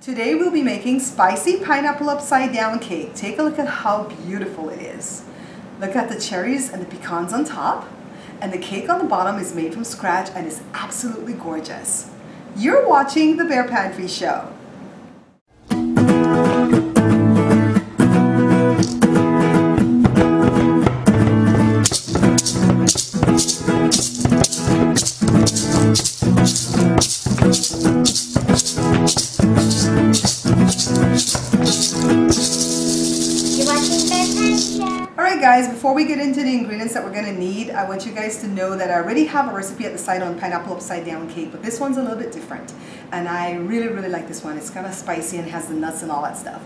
Today we'll be making spicy pineapple upside down cake. Take a look at how beautiful it is. Look at the cherries and the pecans on top, and the cake on the bottom is made from scratch and is absolutely gorgeous. You're watching The Bear Pantry Show. Alright guys, before we get into the ingredients that we're going to need, I want you guys to know that I already have a recipe at the site on pineapple upside down cake, but this one's a little bit different. And I really like this one. It's kind of spicy and has the nuts and all that stuff.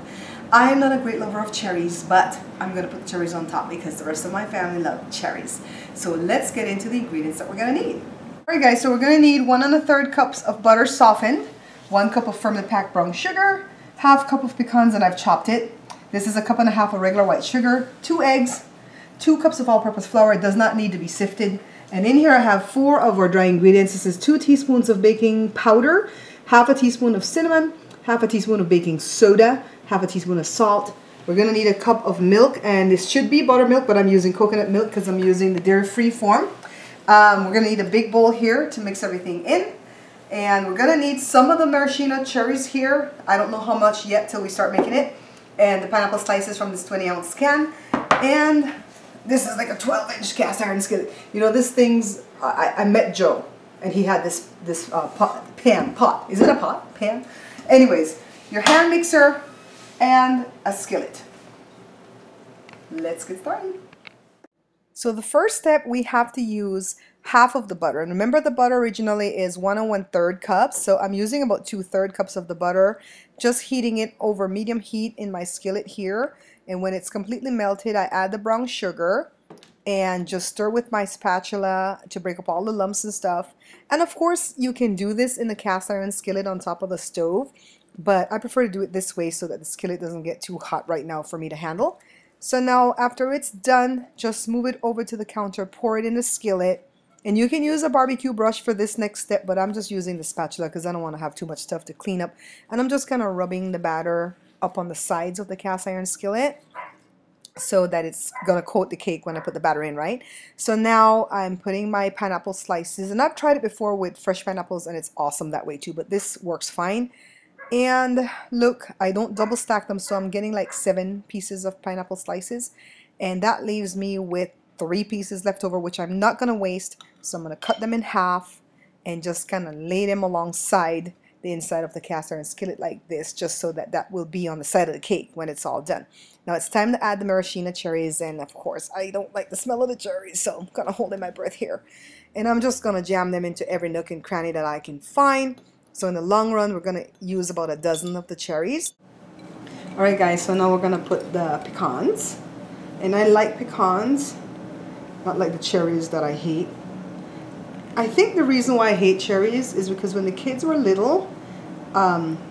I'm not a great lover of cherries, but I'm going to put the cherries on top because the rest of my family love cherries. So let's get into the ingredients that we're going to need. Alright guys, so we're going to need 1 1/3 cups of butter softened, 1 cup of firmly packed brown sugar, ½ cup of pecans and I've chopped it. This is 1.5 cups of regular white sugar, 2 eggs, 2 cups of all-purpose flour. It does not need to be sifted. And in here I have 4 of our dry ingredients. This is 2 teaspoons of baking powder, ½ teaspoon of cinnamon, ½ teaspoon of baking soda, ½ teaspoon of salt. We're going to need 1 cup of milk, and this should be buttermilk, but I'm using coconut milk because I'm using the dairy-free form. We're going to need a big bowl here to mix everything in. And we're going to need some of the maraschino cherries here. I don't know how much yet till we start making it. And the pineapple slices from this 20-ounce can. And this is like a 12-inch cast iron skillet. You know, this thing's, I met Joe, and he had this pot. Is it a pot? Pan? Anyways, your hand mixer and a skillet. Let's get started. So the first step, we have to use half of the butter. And remember, the butter originally is 1 1/3 cups. So I'm using about 2/3 cups of the butter, just heating it over medium heat in my skillet here. And when it's completely melted, I add the brown sugar and just stir with my spatula to break up all the lumps and stuff. And of course, you can do this in the cast iron skillet on top of the stove, but I prefer to do it this way so that the skillet doesn't get too hot right now for me to handle. So now after it's done, just move it over to the counter, pour it in the skillet, and you can use a barbecue brush for this next step, but I'm just using the spatula because I don't want to have too much stuff to clean up. And I'm just kind of rubbing the batter up on the sides of the cast iron skillet so that it's going to coat the cake when I put the batter in, right? So now I'm putting my pineapple slices, and I've tried it before with fresh pineapples and it's awesome that way too, but this works fine. And look, I don't double stack them, so I'm getting like 7 pieces of pineapple slices, and that leaves me with 3 pieces left over, which I'm not going to waste. So I'm going to cut them in half and just kind of lay them alongside the inside of the cast iron skillet like this, just so that that will be on the side of the cake when it's all done. Now it's time to add the maraschino cherries, and of course I don't like the smell of the cherries, so I'm kind of holding my breath here. And I'm just going to jam them into every nook and cranny that I can find. So in the long run, we're going to use about 12 of the cherries. Alright guys, so now we're going to put the pecans. And I like pecans, not like the cherries that I hate. I think the reason why I hate cherries is because when the kids were little,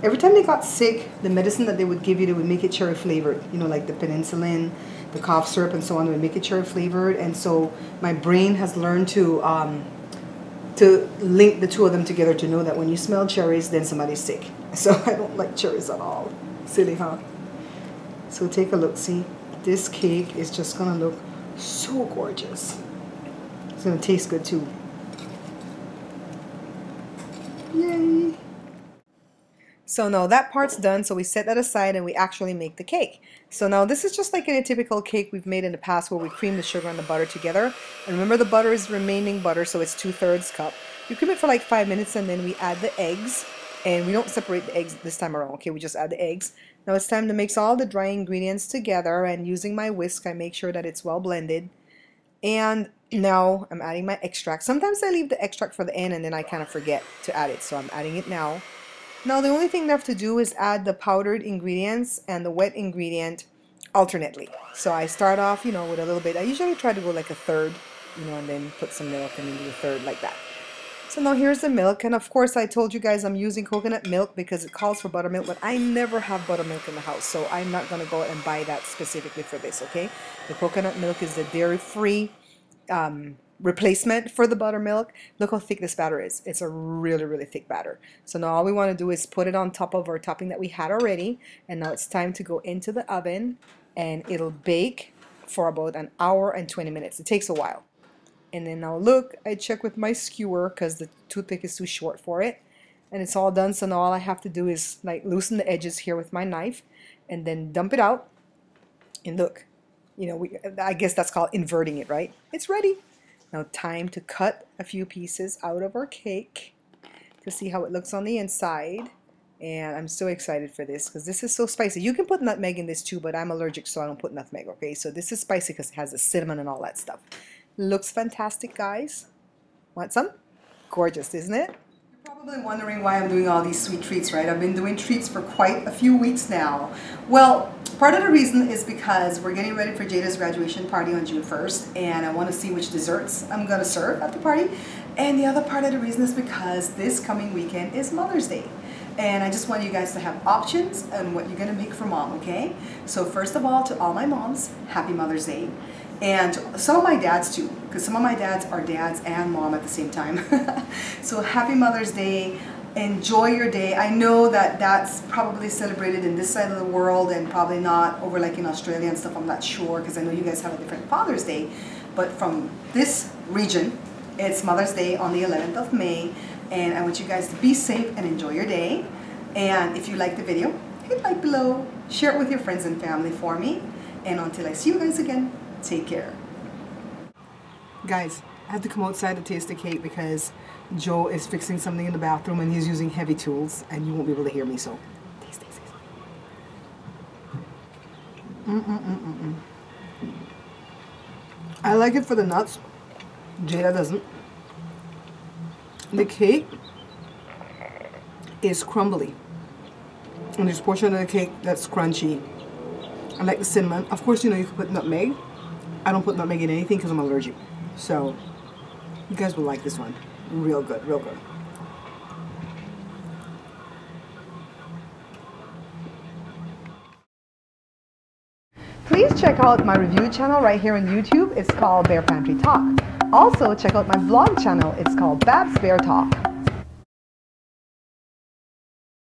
every time they got sick, the medicine that they would give you, they would make it cherry flavored. You know, like the penicillin, the cough syrup, and so on, they would make it cherry flavored. And so my brain has learned to link the two of them together to know that when you smell cherries, then somebody's sick. So I don't like cherries at all. Silly, huh? So take a look. See, this cake is just gonna look so gorgeous. It's gonna taste good too. Yay! So now that part's done, so we set that aside and we actually make the cake. So now this is just like in a typical cake we've made in the past where we cream the sugar and the butter together. And remember, the butter is remaining butter, so it's 2/3 cup. You cream it for like 5 minutes, and then we add the eggs. And we don't separate the eggs this time around, okay? We just add the eggs. Now it's time to mix all the dry ingredients together, and using my whisk I make sure that it's well blended. And now I'm adding my extract. Sometimes I leave the extract for the end and then I kind of forget to add it, so I'm adding it now. Now the only thing left to do is add the powdered ingredients and the wet ingredient alternately. So I start off, you know, with a little bit. I usually try to go like 1/3, you know, and then put some milk and then do 1/3 like that. So now here's the milk, and of course I told you guys I'm using coconut milk because it calls for buttermilk, but I never have buttermilk in the house, so I'm not going to go and buy that specifically for this, okay? The coconut milk is the dairy-free replacement for the buttermilk. Look how thick this batter is. It's a really, really thick batter. So now all we want to do is put it on top of our topping that we had already. And now it's time to go into the oven, and it'll bake for about an hour and 20 minutes. It takes a while. And then now look, I check with my skewer because the toothpick is too short for it. And it's all done. So now all I have to do is like loosen the edges here with my knife and then dump it out. And look, you know, I guess that's called inverting it, right? It's ready. Now time to cut a few pieces out of our cake to see how it looks on the inside. And I'm so excited for this because this is so spicy. You can put nutmeg in this too, but I'm allergic, so I don't put nutmeg, okay? So this is spicy because it has the cinnamon and all that stuff. Looks fantastic, guys. Want some? Gorgeous, isn't it? You're probably wondering why I'm doing all these sweet treats, right? I've been doing treats for quite a few weeks now. Well, part of the reason is because we're getting ready for Jada's graduation party on June 1st, and I want to see which desserts I'm going to serve at the party. And the other part of the reason is because this coming weekend is Mother's Day. And I just want you guys to have options on what you're going to make for mom, okay? So first of all, to all my moms, happy Mother's Day. And some of my dads too, because some of my dads are dads and mom at the same time. So happy Mother's Day. Enjoy your day. I know that that's probably celebrated in this side of the world and probably not over like in Australia and stuff. I'm not sure because I know you guys have a different Father's Day. But from this region, it's Mother's Day on the 11th of May. And I want you guys to be safe and enjoy your day. And if you like the video, hit like below, share it with your friends and family for me. And until I see you guys again, take care. Guys, I have to come outside to taste the cake because Joe is fixing something in the bathroom and he's using heavy tools and you won't be able to hear me, so taste, taste, taste. I like it for the nuts. Jada doesn't. The cake is crumbly. And there's a portion of the cake that's crunchy. I like the cinnamon. Of course, you know, you can put nutmeg. I don't put nutmeg in anything because I'm allergic. So, you guys will like this one. Real good, real good. Please check out my review channel right here on YouTube. It's called Bear Pantry Talk. Also, check out my vlog channel. It's called Babs Bear Talk.